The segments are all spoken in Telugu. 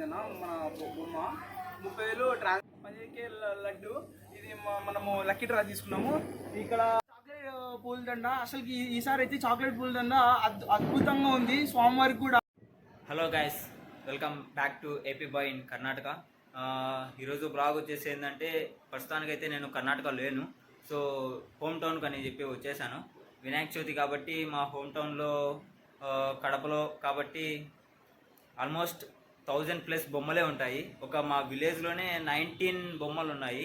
అయిందన్న మన బొమ్మ 30,000 10K లడ్డు. ఇది మనము లక్కీ డ్రా తీసుకున్నాము. ఇక్కడ చాక్లెట్ పూలదండ, అసలుకి ఈసారి అయితే చాక్లెట్ పూలదండ అద్భుతంగా ఉంది స్వామివారికి కూడా. Hello guys, welcome back to AP boy in Karnataka. ఈరోజు బ్లాగ్ వచ్చేసి ఏంటంటే, ప్రస్తుతానికైతే నేను కర్ణాటక లేను. సో హోమ్ టౌన్కి అని చెప్పి వచ్చేసాను. వినాయక చవితి కాబట్టి మా హోమ్ టౌన్లో కడపలో కాబట్టి ఆల్మోస్ట్ 1000+ బొమ్మలే ఉంటాయి. ఒక మా విలేజ్లోనే 19 బొమ్మలు ఉన్నాయి.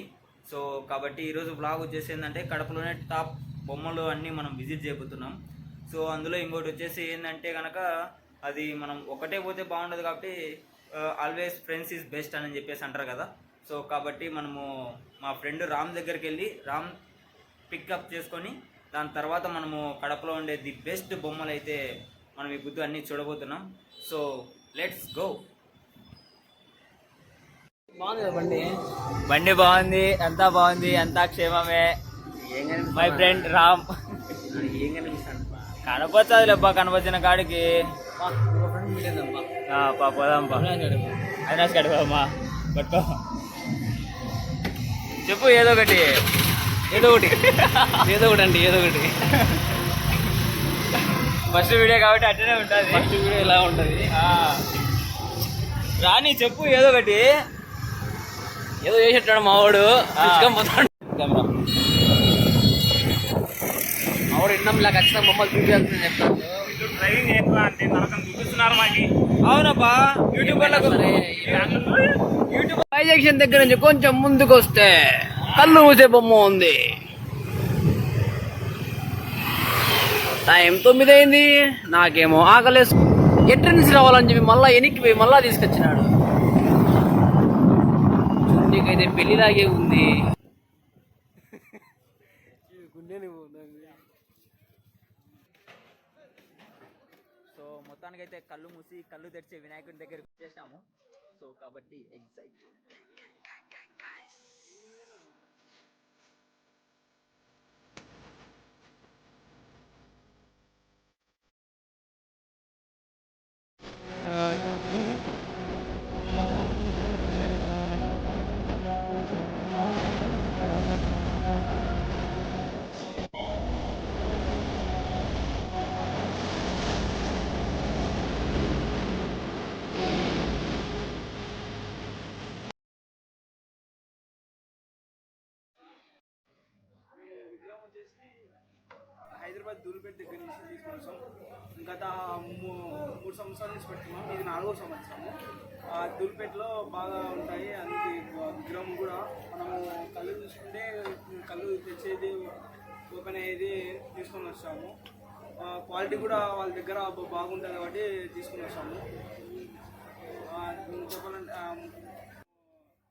సో కాబట్టి ఈరోజు బ్లాగ్ వచ్చేసి ఏంటంటే, కడపలోనే టాప్ బొమ్మలు అన్నీ మనం విజిట్ చేయబోతున్నాం. సో అందులో ఇంకోటి వచ్చేసి ఏంటంటే కనుక, అది మనం ఒకటే పోతే బాగుండదు కాబట్టి ఆల్వేస్ ఫ్రెండ్స్ ఈజ్ బెస్ట్ అని చెప్పేసి అంటారు కదా. సో కాబట్టి మనము మా ఫ్రెండ్ రామ్ దగ్గరికి వెళ్ళి రామ్ పికప్ చేసుకొని దాని తర్వాత మనము కడపలో ఉండే ది బెస్ట్ బొమ్మలు అయితే మనం ఈ బుద్ధి అన్నీ చూడబోతున్నాం. So let's go. బండి బాగుంది, అంతా బాగుంది, అంతా క్షేమమే. మై ఫ్రెండ్ రామ్ కనపచ్చది లేబ్బా, కనపచ్చిన కాడికి పోదాంపా. అవినాష్ కడుకోమ్మా, పట్టుకో, చెప్పు ఏదో ఒకటి అండి. ఫస్ట్ వీడియో కాబట్టి అట్లనే ఉంటుంది. ఫస్ట్ వీడియో ఇలా ఉంటుంది. రాని చెప్పు ఏదో ఒకటి. ఏదో చేసేటాడు మావాడు, కెమెరా మావాడు ఇన్నం ఇలా ఖచ్చితంగా బొమ్మలు చూపించాల్సింది చెప్తాను. డ్రైవింగ్ ఎట్లా అంటే నరకం చూపిస్తున్నారు మాకి. అవునబ్బా, యూట్యూబ్ పై జంక్షన్ దగ్గర నుంచి కొంచెం ముందుకు వస్తే కళ్ళు మూసే బొమ్మ ఉంది. టైం 9 అయింది. నాకేమో ఆకలేసు. ఎంట్రన్స్ రావాలని చెప్పి మళ్ళీ వెనక్కి పోయి మళ్ళా తీసుకొచ్చినాడు. నీకైతే పెళ్లిలాగే ఉంది. సో మొత్తానికైతే కళ్ళు మూసి కళ్ళు తెరిచే వినాయకుడి దగ్గరికి వచ్చేసాము. సో కాబట్టి ఎగ్జైట్. హైదరాబాద్ దూల్పేట దగ్గర నుంచి తీసుకొచ్చాం. గత 3 సంవత్సరాల నుంచి పెట్టుకున్నాం. ఇది 4వ సంవత్సరము. దూల్పేటలో బాగా ఉంటాయి. అందుకే విగ్రహం కూడా మనము కళ్ళు చూసుకుంటే కళ్ళు తెచ్చేది ఓపెన్ అయ్యేది తీసుకొని వచ్చాము. క్వాలిటీ కూడా వాళ్ళ దగ్గర బాగుంటుంది కాబట్టి తీసుకొని వచ్చాము. చెప్పాలంటే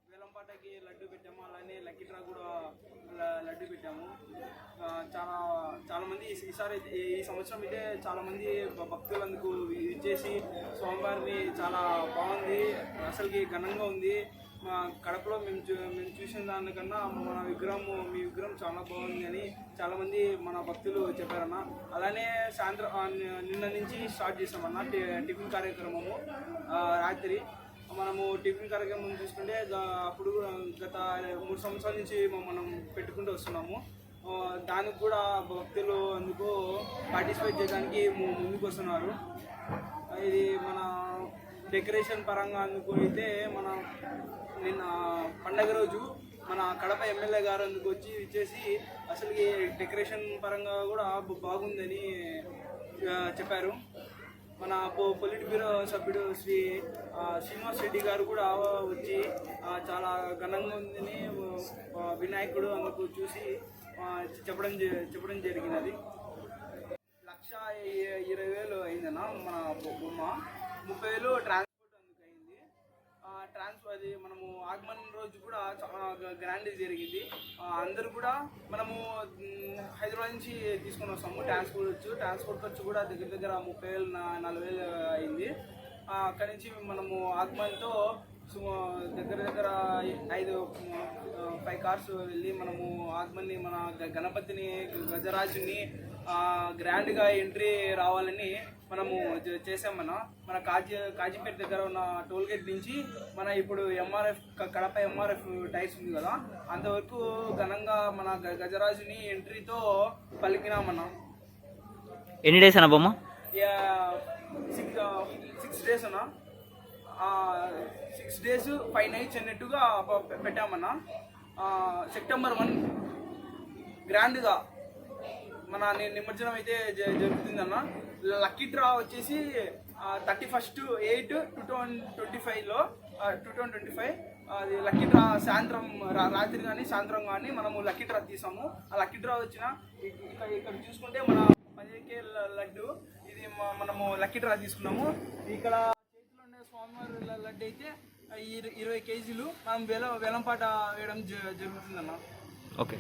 వేలంపాటకి లడ్డు పెట్టాము, అలానే లక్కీ డ్రా కూడా లడ్డు పెట్టాము. చాలా మంది ఈసారి ఈ సంవత్సరం అయితే చాలా మంది భక్తులు అందుకు ఇచ్చేసి స్వామివారిని చాలా బాగుంది, అసలుకి ఘనంగా ఉంది. మా కడపలో మేము చూసిన దానికన్నా మీ విగ్రహం చాలా బాగుంది అని చాలామంది మన భక్తులు చెప్పారన్న. అలానే సాయంత్రం నిన్న నుంచి స్టార్ట్ చేసామన్న టిఫిన్ కార్యక్రమము. రాత్రి మనము టిఫిన్ కార్యక్రమం చూసుకుంటే అప్పుడు గత 3 సంవత్సరాల నుంచి మనం పెట్టుకుంటూ వస్తున్నాము. దానికి కూడా భక్తులు అందుకు పార్టిసిపేట్ చేయడానికి ముందుకు వస్తున్నారు. ఇది మన డెకరేషన్ పరంగా అందుకు అయితే మన నిన్న పండగ రోజు మన కడప ఎమ్మెల్యే గారు అందుకు వచ్చి ఇచ్చేసి అసలు డెకరేషన్ పరంగా కూడా బాగుందని చెప్పారు. మన పొలిట్ బ్యూరో సభ్యుడు శ్రీనివాస్ రెడ్డి గారు కూడా వచ్చి చాలా ఘనంగా ఉందని వినాయకుడు అందుకు చూసి చెప్పడం జరిగినది. 1,20,000 అయిందన్న మన బొమ్మ. 30,000 ట్రాన్స్పోర్ట్ అందుకు అయింది. అది మనము ఆగమన్ రోజు కూడా చాలా గ్రాండ్ జరిగింది. అందరూ కూడా మనము హైదరాబాద్ నుంచి తీసుకొని వస్తాము. ట్రాన్స్పోర్ట్ ఖర్చు కూడా దగ్గర 30,000 40,000 అయింది. అక్కడి నుంచి మనము ఆగమన్తో దగ్గర 5 కార్స్ వెళ్ళి మనము ఆగమన్ని మన గణపతిని గజరాజుని గ్రాండ్గా ఎంట్రీ రావాలని మనము చేసామన్నా. మన కాజీపేట దగ్గర ఉన్న టోల్ గేట్ నుంచి మన ఇప్పుడు ఎంఆర్ఎఫ్ కడప ఎంఆర్ఎఫ్ టైర్స్ ఉంది కదా, అంతవరకు ఘనంగా మన గజరాజుని ఎంట్రీతో పలికినామన్నా. ఎన్ని డేస్ అన్న బొమ్మ? 6 డేస్ అన్నా. 6 డేస్ 5 నైట్స్ అన్నట్టుగా పెట్టామన్నా. సెప్టెంబర్ 1 గ్రాండ్గా మన నిమజ్జనం అయితే జరుగుతుందన్న. లక్కీ డ్రా వచ్చేసి 31/8/2025లో 2025 అది లక్కీ డ్రా సాయంత్రం రాత్రి కానీ సాయంత్రం కానీ మనము లక్కీ డ్రా తీసాము. ఆ లక్కీ డ్రా వచ్చిన ఇక్కడ చూసుకుంటే మన 10K లడ్డు ఇది మనము లక్కీ డ్రా తీసుకున్నాము. ఇక్కడ చేతిలో ఉండే స్వామివారి లడ్డు అయితే 20 కేజీలు మనం వేలంపాట వేయడం జరుగుతుందన్న. ఓకే.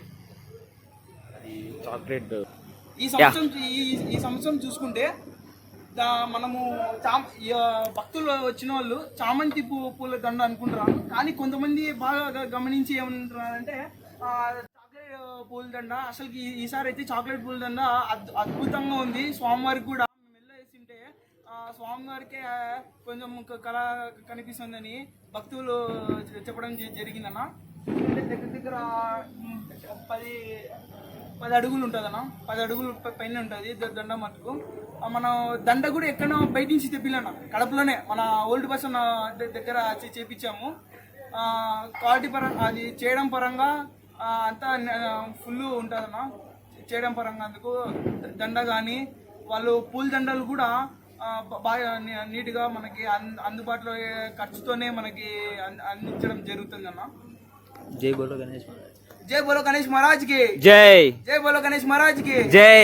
చాక్లెట్ ఈ సంవత్సరం చూసుకుంటే మనము భక్తులు వచ్చిన వాళ్ళు చామంతి పూల దండ అనుకుంటున్నారు, కానీ కొంతమంది బాగా గమనించి ఏమంటున్నారంటే చాక్లెట్ పూల దండ. అసలుకి ఈసారి అయితే చాక్లెట్ పూల దండ అద్భుతంగా ఉంది. స్వామివారికి కూడా మెల్ల వేసింటే స్వామివారికే కొంచెం కళ కనిపిస్తుందని భక్తులు చెప్పడం జరిగిందన్న. దగ్గర 10 అడుగులు ఉంటుందన్న. 10 అడుగులు పైన ఉంటుంది దండ మటుకు. మనం దండ కూడా ఎక్కడో బయట నుంచి తెప్పిలన్న, కడపలోనే మన ఓల్డ్ బస్ దగ్గర చేపించాము. క్వాలిటీ పరంగా అది చేయడం పరంగా అంతా ఫుల్ ఉంటుందన్న. చేయడం పరంగా అందుకు దండ కానీ వాళ్ళు పూల దండలు కూడా బాగా నీట్గా మనకి అందుబాటులో ఖర్చుతోనే మనకి అందించడం జరుగుతుంది అన్న. జై బోలో గణేష్ మహారాజ్. जय बोलो गणेश महाराज की जय. जय बोलो गणेश महाराज की जय.